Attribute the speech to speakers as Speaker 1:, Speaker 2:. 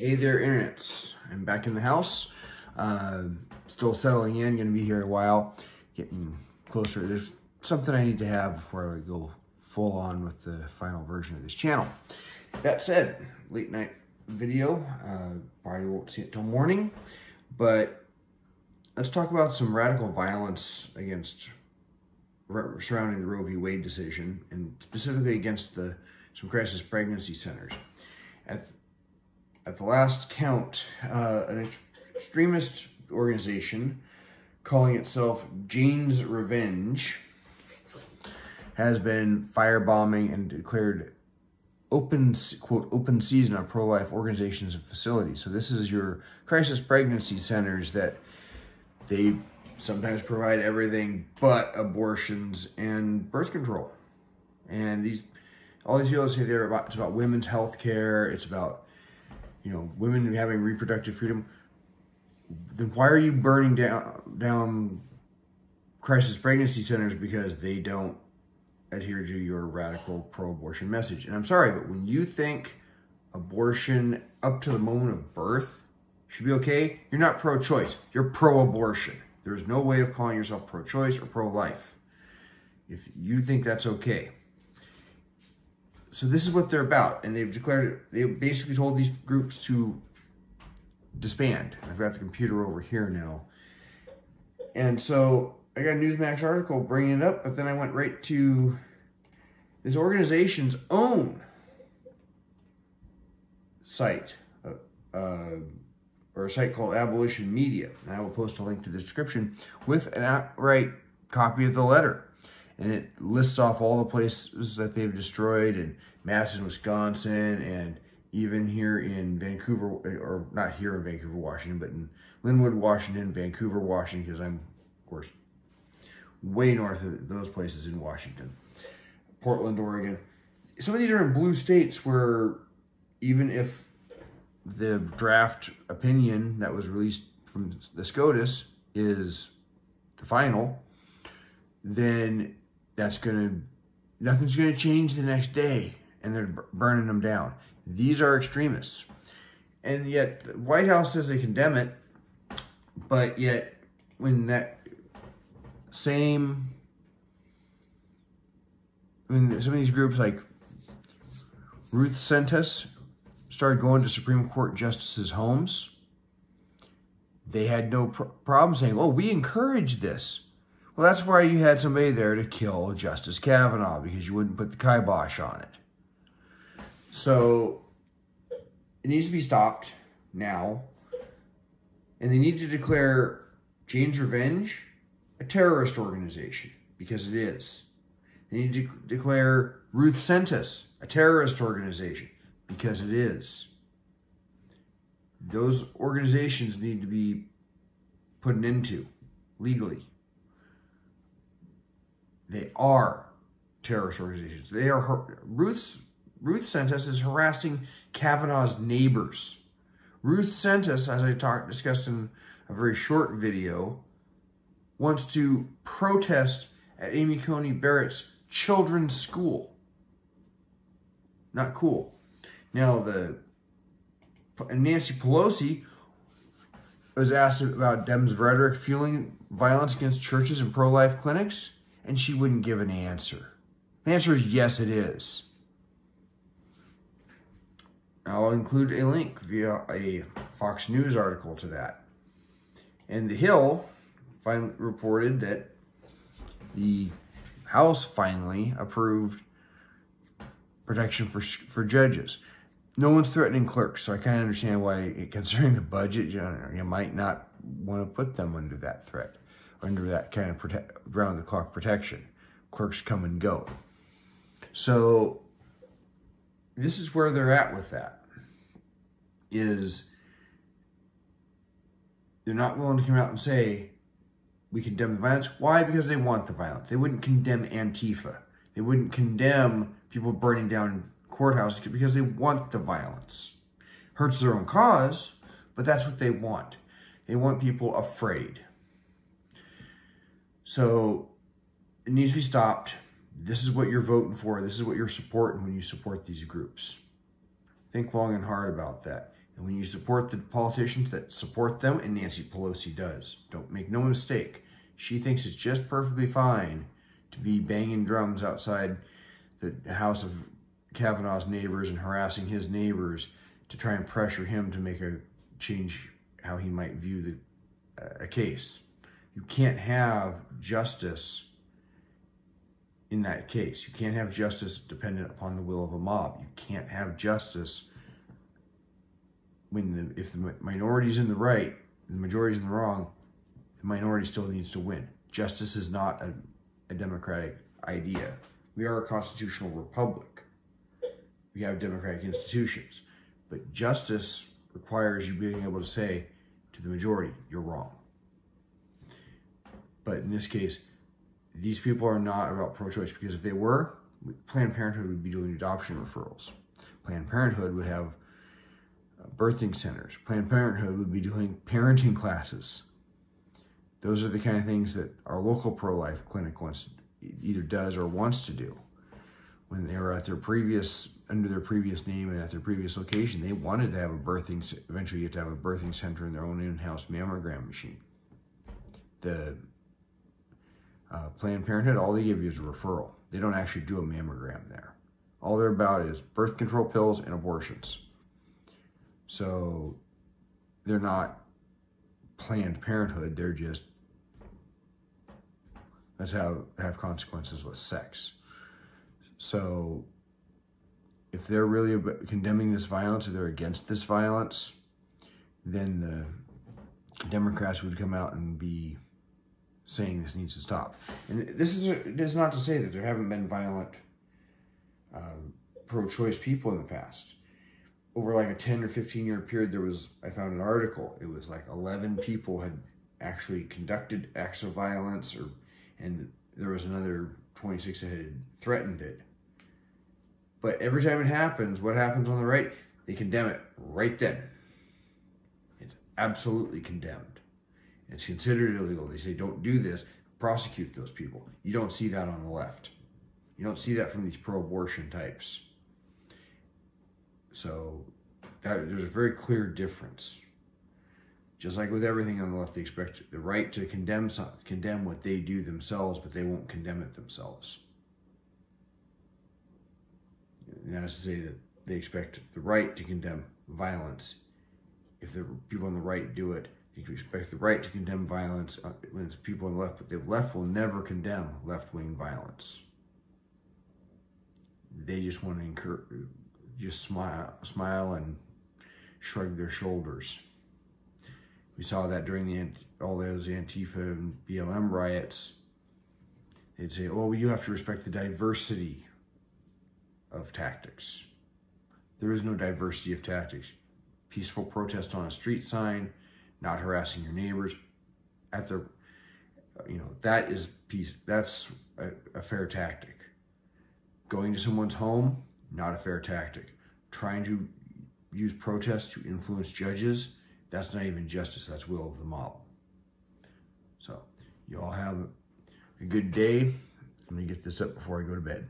Speaker 1: Hey there, internets. I'm back in the house. Still settling in, gonna be here a while, getting closer. There's something I need to have before I go full on with the final version of this channel. That said, late night video, probably won't see it till morning, but let's talk about some radical violence surrounding the Roe v. Wade decision, and specifically against some crisis pregnancy centers. At the last count, an extremist organization calling itself Jane's Revenge has been firebombing and declared quote, open season on pro-life organizations and facilities. So this is your crisis pregnancy centers that they sometimes provide everything but abortions and birth control. And all these videos say it's about women's health care, it's about women having reproductive freedom. Then why are you burning down crisis pregnancy centers because they don't adhere to your radical pro-abortion message? And I'm sorry, but when you think abortion up to the moment of birth should be okay, you're not pro-choice, you're pro-abortion. There's no way of calling yourself pro-choice or pro-life if you think that's okay. So this is what they're about, and they basically told these groups to disband. I've got the computer over here now. And so I got a Newsmax article bringing it up, but then I went right to this organization's own site, or a site called Abolition Media. And I will post a link to the description with an outright copy of the letter. And it lists off all the places that they've destroyed, in Madison, Wisconsin, and even here in Vancouver, or not here in Vancouver, Washington, but in Linwood, Washington, Vancouver, Washington, because I'm, of course, way north of those places in Washington. Portland, Oregon. Some of these are in blue states where even if the draft opinion that was released from the SCOTUS is the final, then nothing's gonna change the next day, and they're burning them down. These are extremists, and yet the White House says they condemn it, but yet when some of these groups like Ruthsentus started going to Supreme Court justices' homes, they had no problem saying, "Oh, we encourage this." Well, that's why you had somebody there to kill Justice Kavanaugh, because you wouldn't put the kibosh on it. So it needs to be stopped now. And they need to declare Jane's Revenge a terrorist organization, because it is. They need to declare Ruthsentus a terrorist organization, because it is. Those organizations need to be put an end to legally. They are terrorist organizations. They are Ruthsentus is harassing Kavanaugh's neighbors. Ruthsentus, as I discussed in a very short video, wants to protest at Amy Coney Barrett's children's school. Not cool. Now, Nancy Pelosi was asked about Dems' rhetoric fueling violence against churches and pro-life clinics, and she wouldn't give an answer. The answer is yes, it is. I'll include a link via a Fox News article to that. And The Hill finally reported that the House finally approved protection for judges. No one's threatening clerks, so I kind of understand why, considering the budget, you might not want to put them under that threat, under that kind of round-the-clock protection. Clerks come and go. So this is where they're at with that, is they're not willing to come out and say, we condemn the violence. Why? Because they want the violence. They wouldn't condemn Antifa. They wouldn't condemn people burning down courthouses because they want the violence. Hurts their own cause, but that's what they want. They want people afraid. So it needs to be stopped. This is what you're voting for. This is what you're supporting when you support these groups. Think long and hard about that. And when you support the politicians that support them, and Nancy Pelosi does, don't make no mistake, she thinks it's just perfectly fine to be banging drums outside the house of Kavanaugh's neighbors and harassing his neighbors to try and pressure him to make a change how he might view a case. You can't have justice in that case. You can't have justice dependent upon the will of a mob. You can't have justice if the minority's in the right and the majority's in the wrong. The minority still needs to win. Justice is not a democratic idea. We are a constitutional republic. We have democratic institutions. But justice requires you being able to say to the majority, you're wrong. But in this case, these people are not about pro-choice, because if they were, Planned Parenthood would be doing adoption referrals. Planned Parenthood would have birthing centers. Planned Parenthood would be doing parenting classes. Those are the kind of things that our local pro-life clinic either does or wants to do. When they were at under their previous name and at their previous location, they wanted to have eventually you have to have a birthing center and their own in-house mammogram machine. The Planned Parenthood, all they give you is a referral. They don't actually do a mammogram there. All they're about is birth control pills and abortions. So they're not Planned Parenthood, they're just, let's have consequences with sex. So if they're really condemning this violence, or they're against this violence, then the Democrats would come out and be saying this needs to stop. And this is not to say that there haven't been violent pro-choice people in the past. Over like a 10 or 15 year period, I found an article. It was like 11 people had actually conducted acts of violence, and there was another 26 that had threatened it. But every time it happens, what happens on the right? They condemn it right then. It's absolutely condemned. It's considered illegal. They say, don't do this, prosecute those people. You don't see that on the left. You don't see that from these pro-abortion types. So there's a very clear difference. Just like with everything on the left, they expect the right to condemn what they do themselves, but they won't condemn it themselves. And that's to say that they expect the right to condemn violence. If the people on the right do it, they expect the right to condemn violence when it's people on the left, but the left will never condemn left-wing violence. They just want to encourage, just smile and shrug their shoulders. We saw that during all those Antifa and BLM riots. They'd say, oh, well, you have to respect the diversity of tactics. There is no diversity of tactics. Peaceful protest on a street sign, not harassing your neighbors, that is peace. That's a fair tactic. Going to someone's home, not a fair tactic. Trying to use protests to influence judges, that's not even justice, that's will of the mob. So, you all have a good day. I'm gonna get this up before I go to bed.